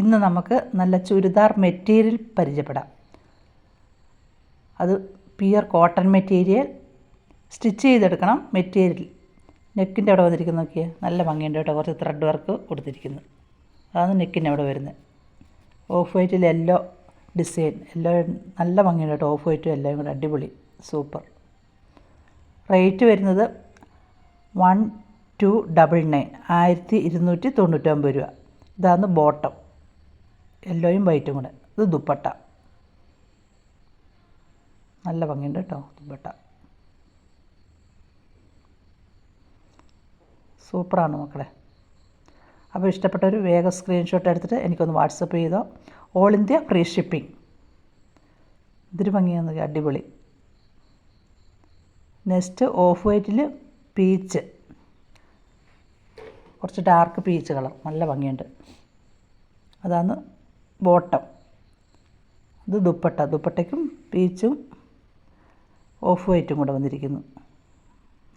ഇന്ന് നമുക്ക് നല്ല ചുരിദാർ മെറ്റീരിയൽ പരിചയപ്പെടാം. അത് പ്യുവർ കോട്ടൺ മെറ്റീരിയൽ, സ്റ്റിച്ച് ചെയ്തെടുക്കണം. മെറ്റീരിയൽ നെക്കിൻ്റെ അവിടെ വന്നിരിക്കുന്നത് നോക്കിയാൽ നല്ല ഭംഗിയുണ്ട് കേട്ടോ. കുറച്ച് ത്രെഡ് വർക്ക് കൊടുത്തിരിക്കുന്നു. അതാണ് നെക്കിൻ്റെ അവിടെ വരുന്നത്. ഓഫ് വൈറ്റിൽ യെല്ലോ ഡിസൈൻ, യെല്ലോ നല്ല ഭംഗിയുണ്ട് കേട്ടോ. ഓഫ് വൈറ്റും എല്ലാം കൂടെ അടിപൊളി, സൂപ്പർ. റേറ്റ് വരുന്നത് 1299, 1299 രൂപ. ഇതാണ് ബോട്ടം, യെല്ലോയും വൈറ്റും കൂടെ. ഇത് ദുപ്പട്ട, നല്ല ഭംഗിയുണ്ട് കേട്ടോ ദുപ്പട്ട, സൂപ്പറാണ് മക്കളെ. അപ്പോൾ ഇഷ്ടപ്പെട്ടവർ വേഗം സ്ക്രീൻഷോട്ട് എടുത്തിട്ട് എനിക്കൊന്ന് വാട്സപ്പ് ചെയ്തോ. All India free shipping. ഇതൊരു ഭംഗിയാണ്, അടിപൊളി. നെക്സ്റ്റ് ഓഫ് വൈറ്റിൽ പീച്ച്, കുറച്ച് ഡാർക്ക് പീച്ച് കളർ, നല്ല ഭംഗിയുണ്ട്. അതാണ് ബോട്ടം. ഇത് ദുപ്പട്ട, ദുപ്പട്ടയ്ക്കും പീച്ചും ഓഫ് വൈറ്റും കൂടെ വന്നിരിക്കുന്നു.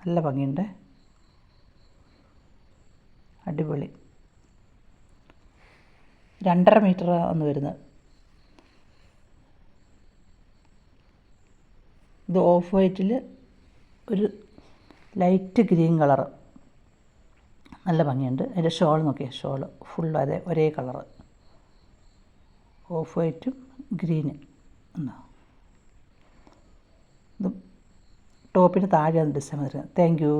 നല്ല ഭംഗിയുണ്ട്, അടിപൊളി. 2.5 മീറ്റർ ആണ് വരുന്നത്. ഇത് ഓഫ് വൈറ്റിൽ ഒരു ലൈറ്റ് ഗ്രീൻ കളറ്, നല്ല ഭംഗിയുണ്ട്. അതിൻ്റെ ഷോൾ നോക്കിയാൽ, ഷോൾ ഫുൾ അതെ ഒരേ കളറ്, ഓഫ് വൈറ്റും ഗ്രീനും. എന്നാ ഇത് ടോപ്പിന് താഴെയാണ് ഡിസൈൻ വരുന്നത്. Thank you.